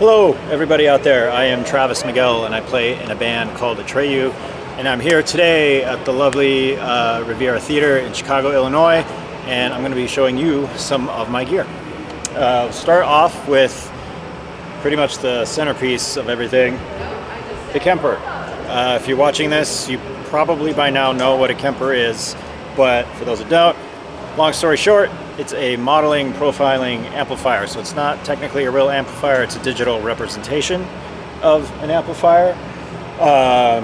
Hello, everybody out there. I am Travis Miguel, and I play in a band called Atreyu. And I'm here today at the lovely Riviera Theater in Chicago, Illinois, and I'm going to be showing you some of my gear. Start off with pretty much the centerpiece of everything, the Kemper. If you're watching this, you probably by now know what a Kemper is, but for those that don't, long story short, it's a modeling profiling amplifier. So it's not technically a real amplifier, it's a digital representation of an amplifier.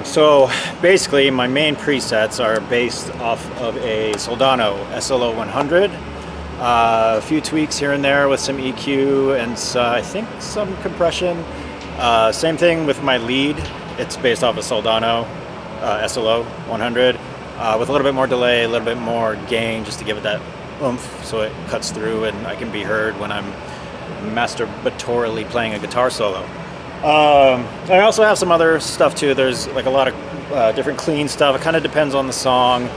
So basically my main presets are based off of a Soldano SLO 100. A few tweaks here and there with some EQ and I think some compression. Same thing with my lead. It's based off a Soldano SLO 100 with a little bit more delay, a little bit more gain just to give it that oomph so it cuts through and I can be heard when I'm masturbatorily playing a guitar solo. I also have some other stuff too. There's like a lot of different clean stuff. It kind of depends on the song.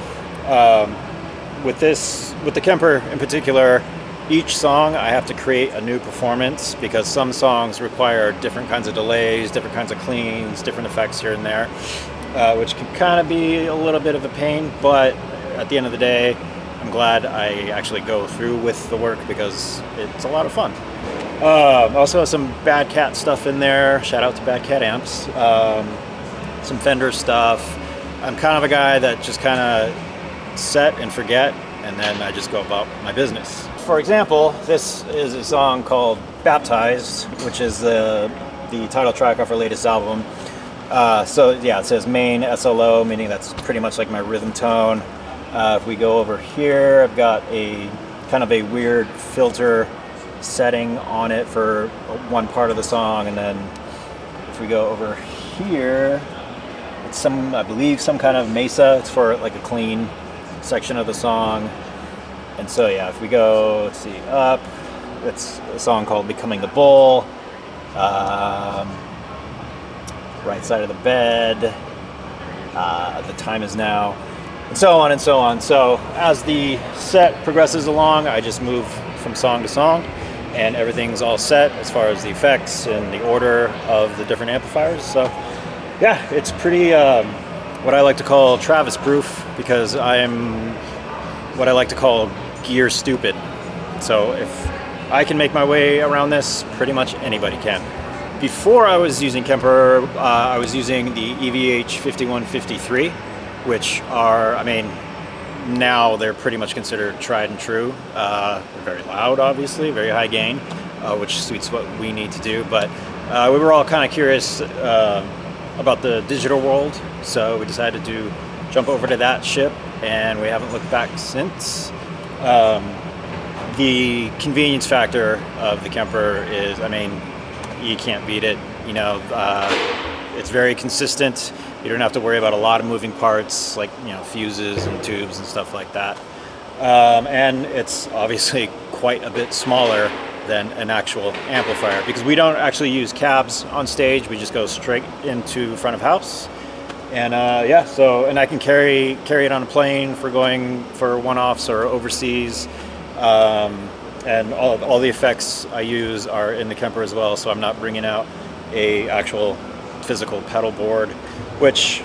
With the Kemper in particular, each song I have to create a new performance because some songs require different kinds of delays, different kinds of cleans, different effects here and there, which can kind of be a little bit of a pain, but at the end of the day, I'm glad I actually go through with the work because it's a lot of fun. Also have some Bad Cat stuff in there. Shout out to Bad Cat amps. Some Fender stuff. I'm kind of a guy that just kind of set and forget, and then I just go about my business. For example, this is a song called Baptize, which is the title track of our latest album. So yeah, it says main SLO, meaning that's pretty much like my rhythm tone. If we go over here, I've got a kind of a weird filter setting on it for one part of the song, and then if we go over here, it's I believe some kind of mesa. It's for like a clean section of the song. And so yeah, if we go, let's see, up, it's a song called Becoming the Bull. Right side of the bed, The Time Is Now, and so on and so on. So as the set progresses along, I just move from song to song, and everything's all set as far as the effects and the order of the different amplifiers. So yeah, it's pretty what I like to call Travis proof, because I am what I like to call gear stupid. So if I can make my way around this, pretty much anybody can. Before I was using Kemper, I was using the EVH 5153, which are, I mean, now they're pretty much considered tried and true. They're very loud, obviously, very high gain, which suits what we need to do. But we were all kind of curious about the digital world, so we decided to jump over to that ship, and we haven't looked back since. The convenience factor of the Kemper is, I mean, you can't beat it. You know, it's very consistent. You don't have to worry about a lot of moving parts like, you know, fuses and tubes and stuff like that. And it's obviously quite a bit smaller than an actual amplifier because we don't actually use cabs on stage. We just go straight into front of house. And yeah, so, and I can carry it on a plane for going for one-offs or overseas. And all the effects I use are in the Kemper as well, so I'm not bringing out a actual physical pedal board, which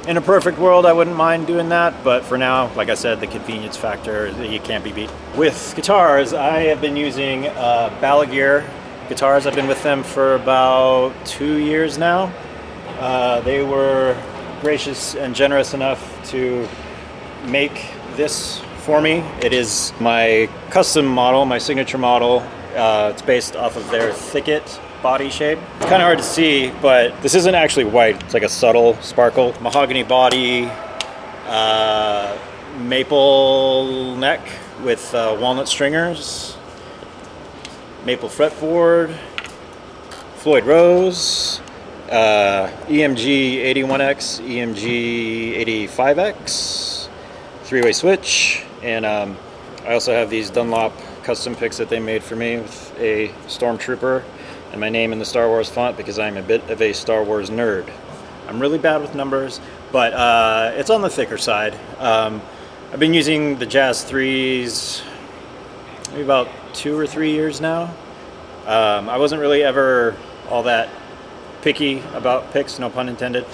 in a perfect world I wouldn't mind doing that, but for now, like I said, the convenience factor, you can't be beat. With guitars, I have been using Balaguer guitars. I've been with them for about 2 years now. They were gracious and generous enough to make this for me. It is my custom model, my signature model. It's based off of their Thicket body shape. It's kind of hard to see, but this isn't actually white. It's like a subtle sparkle. Mahogany body, maple neck with walnut stringers, maple fretboard, Floyd Rose, EMG 81X, EMG 85X, three-way switch, and I also have these Dunlop custom picks that they made for me with a Stormtrooper and my name in the Star Wars font because I'm a bit of a Star Wars nerd. I'm really bad with numbers, but it's on the thicker side. I've been using the Jazz 3s maybe about 2 or 3 years now. I wasn't really ever all that picky about picks, no pun intended.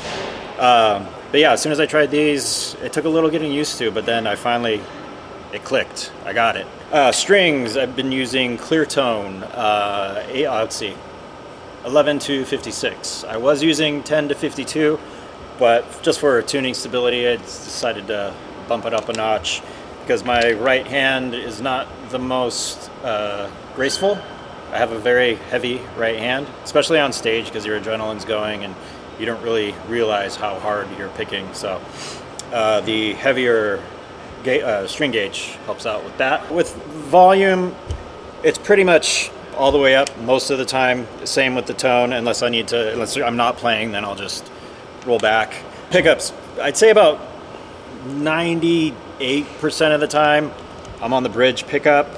But yeah, as soon as I tried these, it took a little getting used to, but then it clicked. I got it. Strings, I've been using clear tone, let's see, 11 to 56. I was using 10 to 52, but just for tuning stability, I decided to bump it up a notch because my right hand is not the most graceful. I have a very heavy right hand, especially on stage because your adrenaline's going and you don't really realize how hard you're picking. So the heavier string gauge helps out with that. With volume, it's pretty much all the way up most of the time. Same with the tone, unless I'm not playing, then I'll just roll back. Pickups, I'd say about 98% of the time I'm on the bridge pickup.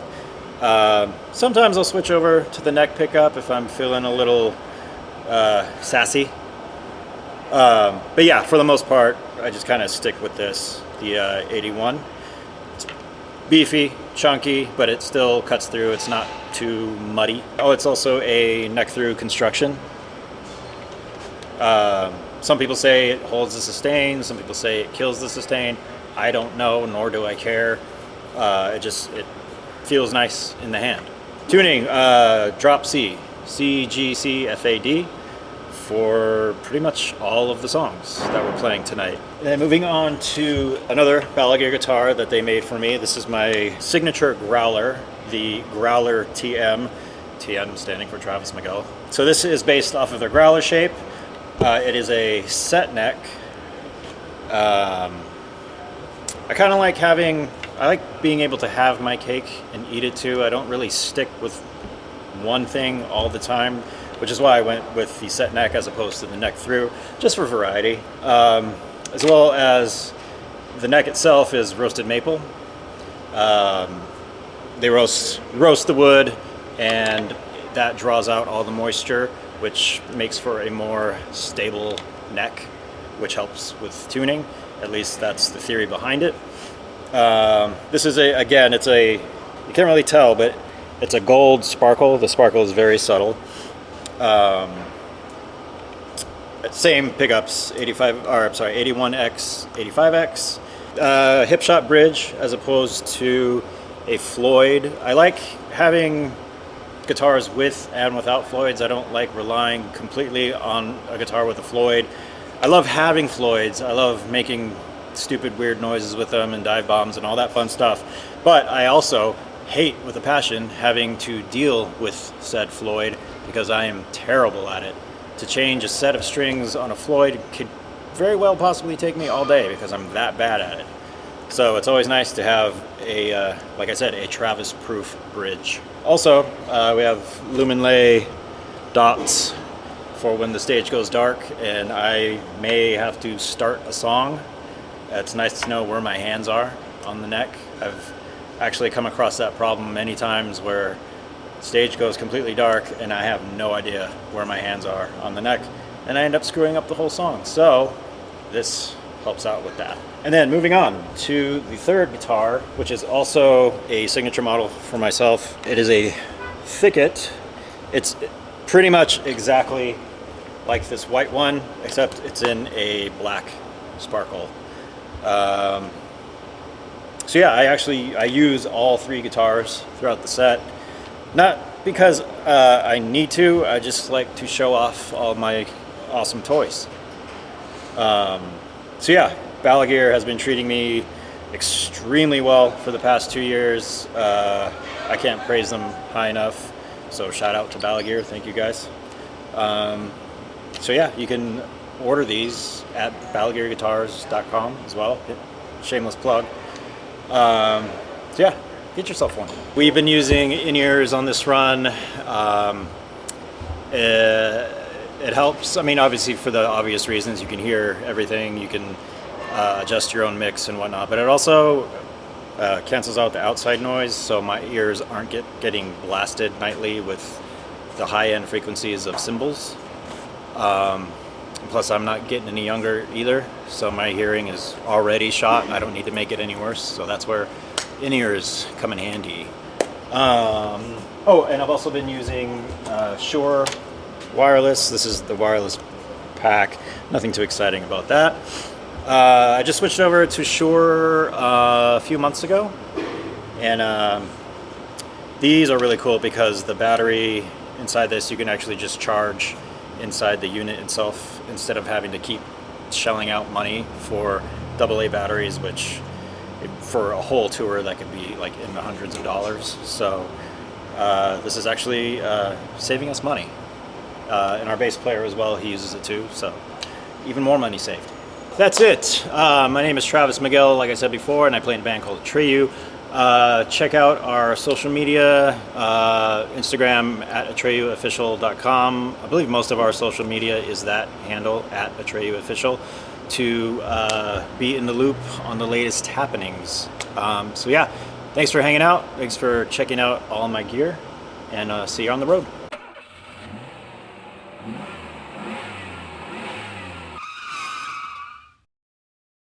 Sometimes I'll switch over to the neck pickup if I'm feeling a little sassy. But yeah, for the most part, I just kind of stick with this, the 81. It's beefy, chunky, but it still cuts through. It's not too muddy. Oh, it's also a neck through construction. Some people say it holds the sustain. Some people say it kills the sustain. I don't know, nor do I care. It feels nice in the hand. Tuning, drop C, C, G, C, F, A, D for pretty much all of the songs that we're playing tonight. And then moving on to another Balaguer guitar that they made for me. This is my signature growler, the Growler TM, TM standing for Travis Miguel. So this is based off of the growler shape. It is a set neck. I kind of like I like being able to have my cake and eat it too. I don't really stick with one thing all the time, which is why I went with the set neck as opposed to the neck through, just for variety. As well as the neck itself is roasted maple. They roast the wood, and that draws out all the moisture, which makes for a more stable neck, which helps with tuning. At least that's the theory behind it. This is you can't really tell, but it's a gold sparkle. The sparkle is very subtle. Same pickups, 81X, 85X. Hip shot bridge as opposed to a Floyd. I like having guitars with and without Floyds. I don't like relying completely on a guitar with a Floyd. I love having Floyds. I love making stupid weird noises with them and dive bombs and all that fun stuff. But I also hate with a passion having to deal with said Floyd because I am terrible at it. To change a set of strings on a Floyd could very well possibly take me all day because I'm that bad at it. So it's always nice to have like I said, a Travis-proof bridge. Also, we have Luminlay dots for when the stage goes dark and I may have to start a song. It's nice to know where my hands are on the neck. I've actually come across that problem many times where stage goes completely dark and I have no idea where my hands are on the neck and I end up screwing up the whole song. So this helps out with that. And then moving on to the third guitar, which is also a signature model for myself. It is a Thicket. It's pretty much exactly like this white one, except it's in a black sparkle. So yeah, I use all three guitars throughout the set. Not because I need to, I just like to show off all my awesome toys. So yeah, Balaguer has been treating me extremely well for the past 2 years. I can't praise them high enough. So shout out to Balaguer, thank you guys. So yeah, you can order these at balaguerguitars.com as well. Shameless plug. So yeah, get yourself one. We've been using in-ears on this run. It helps. I mean, obviously for the obvious reasons, you can hear everything, you can adjust your own mix and whatnot, but it also cancels out the outside noise, so my ears aren't getting blasted nightly with the high-end frequencies of cymbals. Plus, I'm not getting any younger either, so my hearing is already shot. I don't need to make it any worse, so that's where in-ears come in handy. Oh, and I've also been using Shure wireless. This is the wireless pack. Nothing too exciting about that. I just switched over to Shure a few months ago, and these are really cool because the battery inside this you can actually just charge inside the unit itself instead of having to keep shelling out money for AA batteries, which for a whole tour that could be like in the hundreds of dollars. So this is actually saving us money. And our bass player as well, he uses it too, so even more money saved. That's it. My name is Travis Miguel, like I said before, and I play in a band called Atreyu. Check out our social media, Instagram at atreyuofficial.com. I believe most of our social media is that handle, at atreyuofficial, to be in the loop on the latest happenings. So yeah, thanks for hanging out. Thanks for checking out all my gear, and see you on the road.